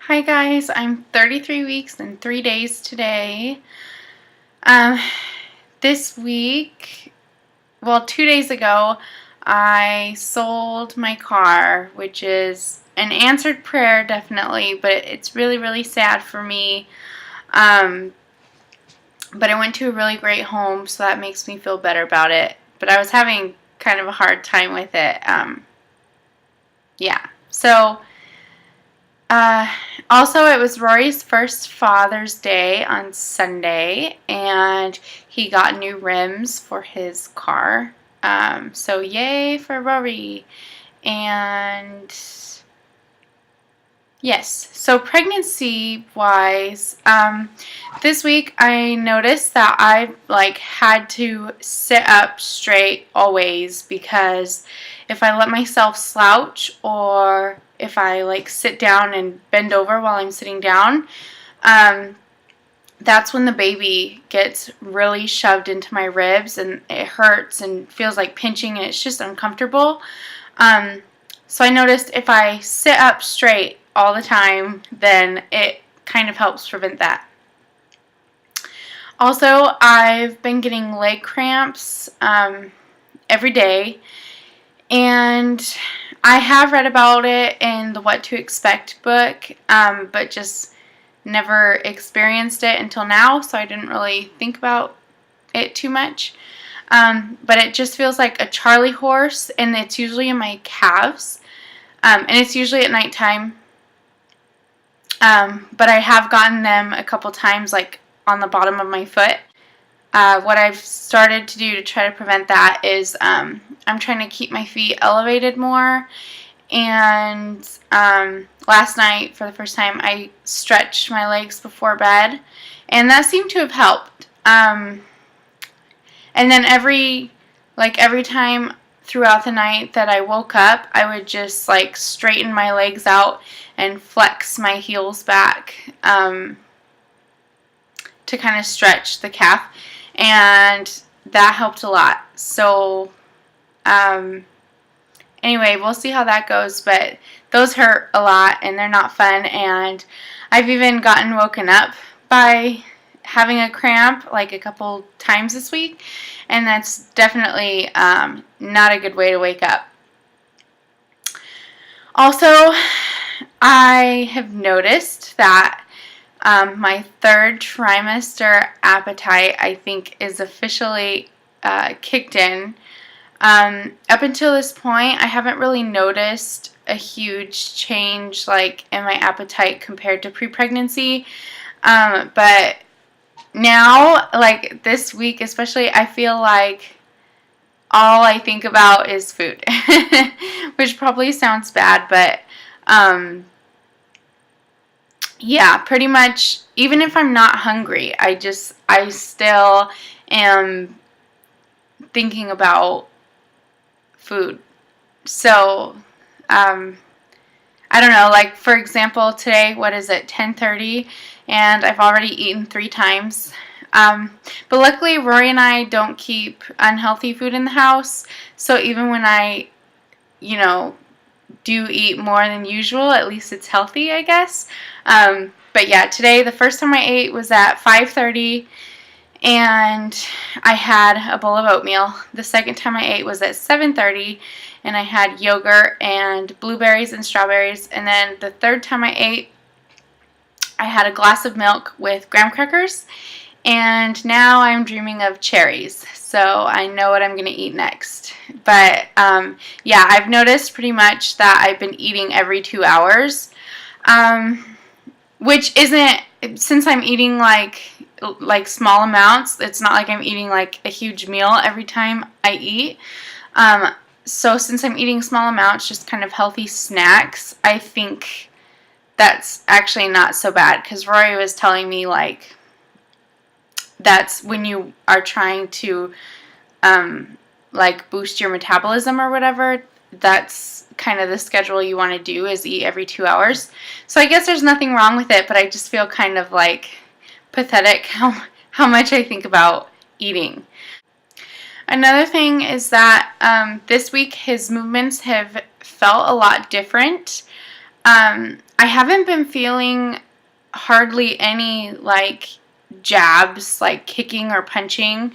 Hi guys, I'm 33 weeks and 3 days today. Um, this week, 2 days ago, I sold my car, which is an answered prayer definitely, but it's really, really sad for me. But I went to a really great home, so that makes me feel better about it. But I was having kind of a hard time with it. Yeah, so... Also, it was Rory's first Father's Day on Sunday, and he got new rims for his car. So yay for Rory. And yes, so pregnancy-wise, this week I noticed that I had to sit up straight always, because if I let myself slouch or if I sit down and bend over while I'm sitting down, that's when the baby gets really shoved into my ribs and it hurts and feels like pinching and it's just uncomfortable. So I noticed if I sit up straight all the time, then it kind of helps prevent that. Also, I've been getting leg cramps every day, and I have read about it in the What to Expect book, but just never experienced it until now, so I didn't really think about it too much. But it just feels like a Charlie horse, and it's usually in my calves, and it's usually at nighttime. But I have gotten them a couple times, on the bottom of my foot. What I've started to do to try to prevent that is I'm trying to keep my feet elevated more. And last night, for the first time, I stretched my legs before bed, and that seemed to have helped. And then every time throughout the night that I woke up, I would just straighten my legs out and flex my heels back to kind of stretch the calf, and that helped a lot. So anyway, we'll see how that goes, but those hurt a lot and they're not fun, and I've even gotten woken up by having a cramp a couple times this week, and that's definitely not a good way to wake up. Also, I have noticed that my third trimester appetite, I think, is officially kicked in. Up until this point, I haven't really noticed a huge change in my appetite compared to pre-pregnancy, but now, this week especially, I feel like all I think about is food, which probably sounds bad, but yeah, pretty much, even if I'm not hungry, I still am thinking about food. So, I don't know, for example, today, what is it, 10:30, and I've already eaten 3 times. But luckily, Rory and I don't keep unhealthy food in the house, so even when I, do eat more than usual, at least it's healthy, I guess. But yeah, today, the first time I ate was at 5:30, and I had a bowl of oatmeal. The second time I ate was at 7:30, and I had yogurt and blueberries and strawberries. And then the third time I ate, I had a glass of milk with graham crackers, and now I'm dreaming of cherries, so I know what I'm going to eat next. But yeah, I've noticed pretty much that I've been eating every 2 hours, which isn't, since I'm eating small amounts, it's not like I'm eating a huge meal every time I eat. So since I'm eating small amounts, just kind of healthy snacks, I think that's actually not so bad, because Rory was telling me that's when you are trying to boost your metabolism or whatever, that's kind of the schedule you want to do, is eat every 2 hours. So I guess there's nothing wrong with it, but I just feel kind of pathetic how much I think about eating. Another thing is that this week his movements have felt a lot different. I haven't been feeling hardly any like jabs, like kicking or punching,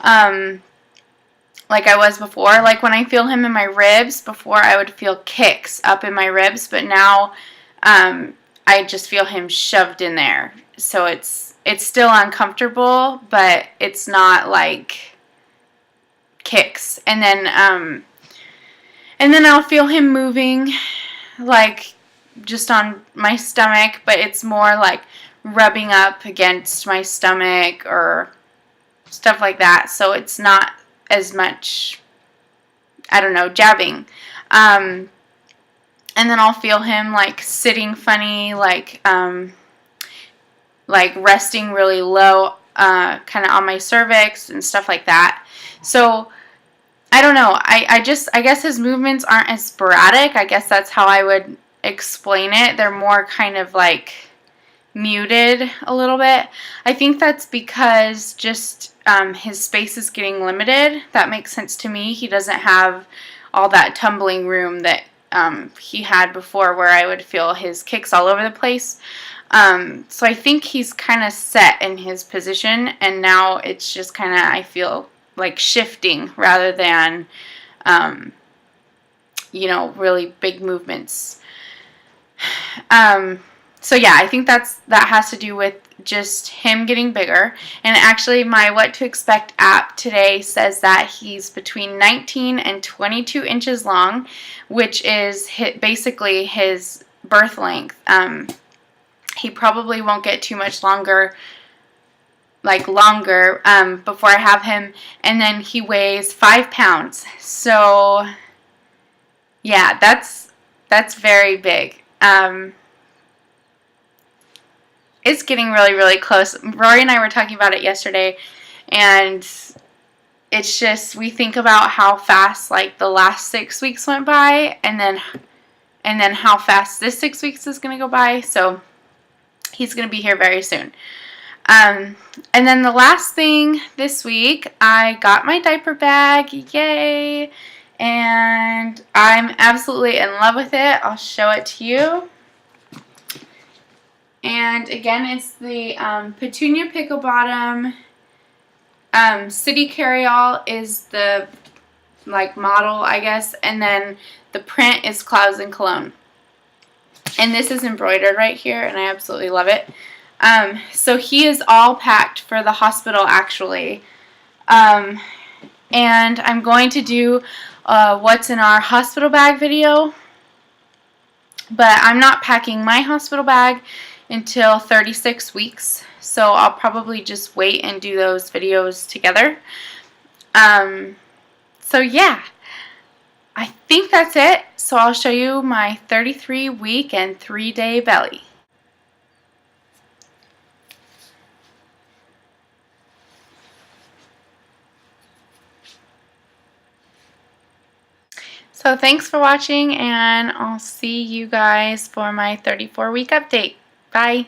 like I was before. Like when I feel him in my ribs, before I would feel kicks up in my ribs, but now I just feel him shoved in there. So it's still uncomfortable, but it's not like kicks. And then I'll feel him moving, like just on my stomach, but it's more like rubbing up against my stomach or stuff like that. So it's not as much, I don't know, jabbing. And then I'll feel him like sitting funny, like resting really low, kind of on my cervix and stuff like that. So I don't know. I guess his movements aren't as sporadic. I guess that's how I would explain it. They're more kind of like muted a little bit. I think that's because just his space is getting limited. That makes sense to me. He doesn't have all that tumbling room that he had before, where I would feel his kicks all over the place. So I think he's kind of set in his position, and now it's just kind of, I feel like shifting rather than, really big movements. So yeah, I think that has to do with just him getting bigger. And actually, my What to Expect app today says that he's between 19 and 22 inches long, which is basically his birth length. He probably won't get too much longer before I have him. And then he weighs 5 pounds. So yeah, that's very big. It's getting really, really close. Rory and I were talking about it yesterday, and it's just, we think about how fast like the last 6 weeks went by, and then how fast this 6 weeks is going to go by. So he's going to be here very soon. And then the last thing this week, I got my diaper bag. Yay! And I'm absolutely in love with it. I'll show it to you. And again, it's the Petunia Pickle Bottom. City Carryall is the model, I guess, and then the print is Clouds and Cologne. And this is embroidered right here, and I absolutely love it. So he is all packed for the hospital, actually. And I'm going to do what's in our hospital bag video. But I'm not packing my hospital bag until 36 weeks. So I'll probably just wait and do those videos together. So yeah, I think that's it. So I'll show you my 33-week and 3-day belly. So thanks for watching, and I'll see you guys for my 34-week update. Bye.